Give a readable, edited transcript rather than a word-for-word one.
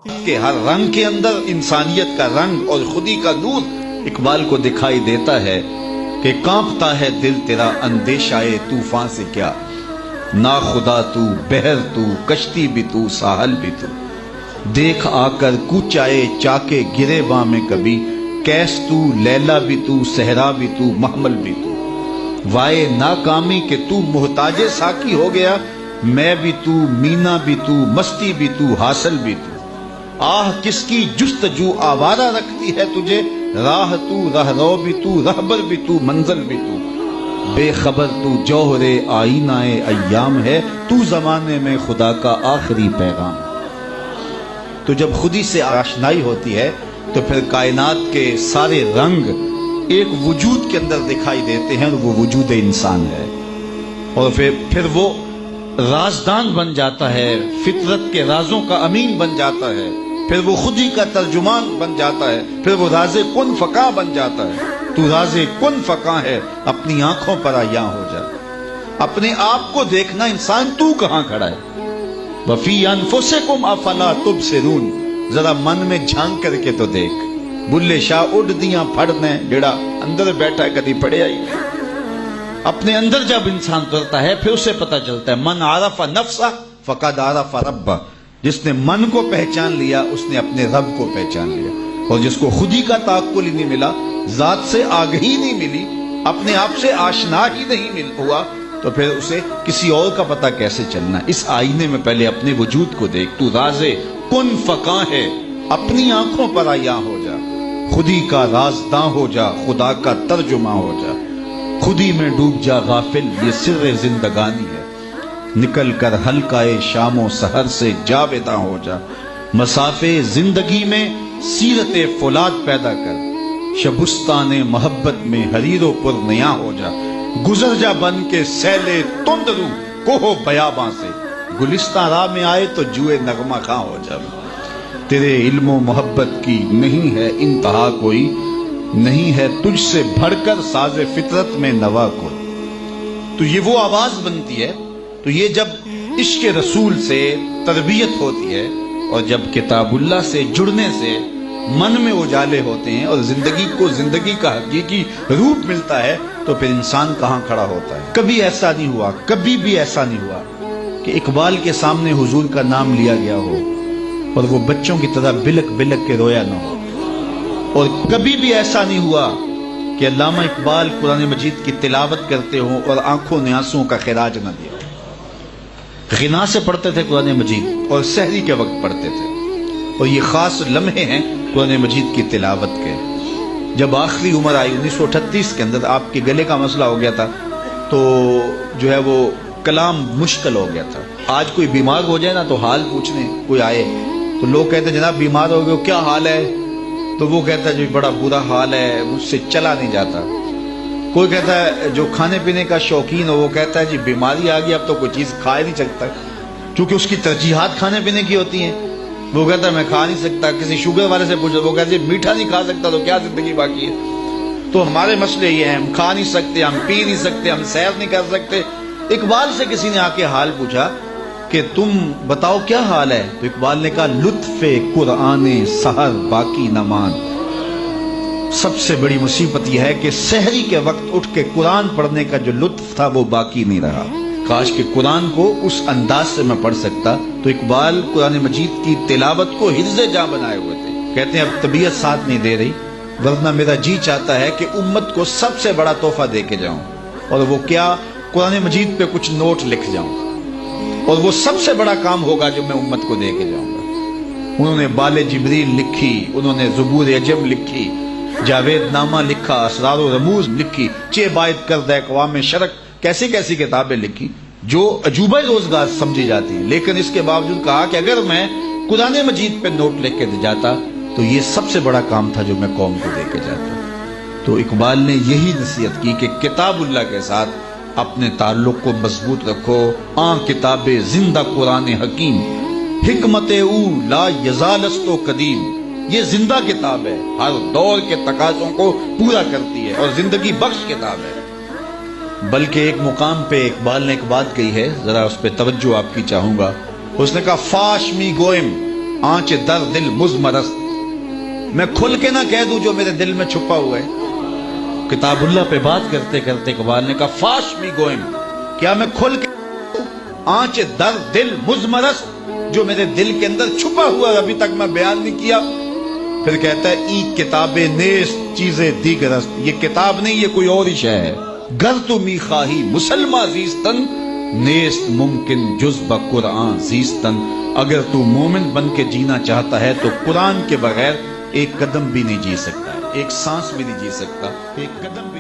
کہ ہر رنگ کے اندر انسانیت کا رنگ اور خودی کا نور اقبال کو دکھائی دیتا ہے کہ کانپتا ہے دل تیرا اندیشائے طوفان سے کیا، نا خدا تو، بحر تو، کشتی بھی تو، ساحل بھی تو، دیکھ آ کر کوچائے چاکے گرے باں میں کبھی، کیس تو، لیلا بھی تو، صحرا بھی تو، محمل بھی تو، وائے ناکامی کہ تو محتاج ساکی ہو گیا، میں بھی تو، مینا بھی تو، مستی بھی تو، حاصل بھی تو، آہ کس کی جستجو آوارہ رکھتی ہے تجھے، راہ تو، رہرو بھی تو، رہبر بھی تو، منزل بھی تو، بے خبر تو جوہر آئینہ ایام ہے، تو زمانے میں خدا کا آخری پیغام۔ تو جب خودی سے آشنائی ہوتی ہے تو پھر کائنات کے سارے رنگ ایک وجود کے اندر دکھائی دیتے ہیں، اور وہ وجود انسان ہے، اور پھر وہ رازدان بن جاتا ہے، فطرت کے رازوں کا امین بن جاتا ہے، پھر وہ خودی کا ترجمان بن جاتا ہے، پھر وہ راز کن فقاں بن جاتا ہے۔ تو راز کن فقاں ہے، اپنی آنکھوں پر عیاں ہو جا، اپنے آپ کو دیکھنا انسان تو کہاں کھڑا ہے۔ وَفِي أَنفُسِكُمْ أَفَلَا تُبْصِرُونَ، ذرا من میں جھانک کر کے تو دیکھ، بلے شاہ اڈ دیاں پھڑنے جڑا اندر بیٹھا ہے کدی پڑھیا ہی نہیں۔ اپنے اندر جب انسان اترتا ہے پھر اسے پتہ چلتا ہے، من عرف نفسہ فقد عرف ربہ، جس نے من کو پہچان لیا اس نے اپنے رب کو پہچان لیا، اور جس کو خودی کا تعقل ہی نہیں ملا، ذات سے آگہی نہیں ملی، اپنے آپ سے آشنا ہی نہیں ہوا، تو پھر اسے کسی اور کا پتہ کیسے چلنا۔ اس آئینے میں پہلے اپنے وجود کو دیکھ، تو راز کن فقاں ہے، اپنی آنکھوں پر عیاں ہو جا، خودی کا رازداں ہو جا، خدا کا ترجمہ ہو جا، خودی میں ڈوب جا غافل، یہ سر زندگانی ہے، نکل کر حلقۂ شام و سحر سے جاویداں ہو جا، مسافے زندگی میں سیرت فولاد پیدا کر، شبستان محبت میں حریر و پر نیا ہو جا، گزر جا بن کے سیلے تند رو کوہ بیاباں سے، گلستان راہ میں آئے تو جوئے نغمہ خواں ہو جا، تیرے علم و محبت کی نہیں ہے انتہا کوئی، نہیں ہے تجھ سے بڑھ کر ساز فطرت میں نوا کوئی۔ تو یہ وہ آواز بنتی ہے۔ تو یہ جب عشق رسول سے تربیت ہوتی ہے، اور جب کتاب اللہ سے جڑنے سے من میں اجالے ہوتے ہیں اور زندگی کو زندگی کا حقیقی روپ ملتا ہے، تو پھر انسان کہاں کھڑا ہوتا ہے۔ کبھی ایسا نہیں ہوا، کبھی بھی ایسا نہیں ہوا کہ اقبال کے سامنے حضور کا نام لیا گیا ہو اور وہ بچوں کی طرح بلک بلک کے رویا نہ ہو، اور کبھی بھی ایسا نہیں ہوا کہ علامہ اقبال قرآن مجید کی تلاوت کرتے ہوں اور آنکھوں نے آنسوؤں کا خراج نہ دیا۔ غنا سے پڑھتے تھے قرآن مجید، اور سحری کے وقت پڑھتے تھے، اور یہ خاص لمحے ہیں قرآن مجید کی تلاوت کے۔ جب آخری عمر آئی 1938 کے اندر، آپ کے گلے کا مسئلہ ہو گیا تھا، تو جو ہے وہ کلام مشکل ہو گیا تھا۔ آج کوئی بیمار ہو جائے نا تو حال پوچھنے کوئی آئے تو لوگ کہتے ہیں جناب بیمار ہو گئے، کیا حال ہے؟ تو وہ کہتا ہے جی بڑا برا حال ہے، مجھ سے چلا نہیں جاتا۔ کوئی کہتا ہے جو کھانے پینے کا شوقین ہو وہ کہتا ہے جی بیماری آ گئی، اب تو کوئی چیز کھا ہی نہیں سکتا، کیونکہ اس کی ترجیحات کھانے پینے کی ہوتی ہیں۔ وہ کہتا ہے میں کھا نہیں سکتا۔ کسی شوگر والے سے پوچھو، وہ کہتا ہے میٹھا نہیں کھا سکتا تو کیا زندگی باقی ہے؟ تو ہمارے مسئلے یہ ہیں، ہم کھا نہیں سکتے، ہم پی نہیں سکتے، ہم سیر نہیں کر سکتے۔ اقبال سے کسی نے آ کے حال پوچھا کہ تم بتاؤ کیا حال ہے؟ تو اقبال نے کہا لطف قرآن سحر باقی نہ مان۔ سب سے بڑی مصیبت یہ ہے کہ سحری کے وقت اٹھ کے قرآن پڑھنے کا جو لطف تھا وہ باقی نہیں رہا۔ کاش کہ قرآن کو اس انداز سے میں پڑھ سکتا۔ تو اقبال قرآن مجید کی تلاوت کو حفظ جاں بنائے ہوئے تھے۔ کہتے ہیں اب طبیعت ساتھ نہیں دے رہی، ورنہ میرا جی چاہتا ہے کہ امت کو سب سے بڑا تحفہ دے کے جاؤں، اور وہ کیا؟ قرآن مجید پہ کچھ نوٹ لکھ جاؤں، اور وہ سب سے بڑا کام ہوگا جو میں امت کو دے کے جاؤں گا۔ انہوں نے بال جبریل لکھی، انہوں نے زبور عجم لکھی، جاوید نامہ لکھا، اسرار و رموز لکھی، چے باعث کردہ اقوام شرق، کیسی کیسی کتابیں لکھی جو عجوبہ روزگار سمجھی جاتی، لیکن اس کے باوجود کہا کہ اگر میں قرآن مجید پہ نوٹ لکھ کے جاتا تو یہ سب سے بڑا کام تھا جو میں قوم کو دے کے جاتا۔ تو اقبال نے یہی نصیحت کی کہ کتاب اللہ کے ساتھ اپنے تعلق کو مضبوط رکھو۔ کتاب زندہ قرآن حکیم، حکمت او لا یزالست و قدیم، یہ زندہ کتاب ہے، ہر دور کے تقاضوں کو پورا کرتی ہے اور زندگی بخش کتاب ہے۔ بلکہ ایک مقام پہ اقبال نے ایک بات کہی ہے، ذرا اس پہ توجہ آپ کی چاہوں گا۔ اس نے کہا فاش می گوئم آنچ در دل مزمرست، میں کھل کے نہ کہہ دوں جو میرے دل میں چھپا ہوا ہے۔ کتاب اللہ پہ بات کرتے کرتے اقبال نے کہا فاش می گوئم، کیا میں کھل کے آنچ در دل مزمرست، جو میرے دل کے اندر چھپا ہوا ابھی تک میں بیان نہیں کیا۔ پھر کہتا ہے ای کتاب نیست چیزیں دیگرست، یہ کتاب نہیں، یہ کوئی اور ہی شے ہے۔ گر تو می خواہی مسلمہ زیستن، نیست ممکن جز بقرآن زیستن، اگر تو مومن بن کے جینا چاہتا ہے تو قرآن کے بغیر ایک قدم بھی نہیں جی سکتا، ایک سانس بھی نہیں جی سکتا، ایک قدم بھی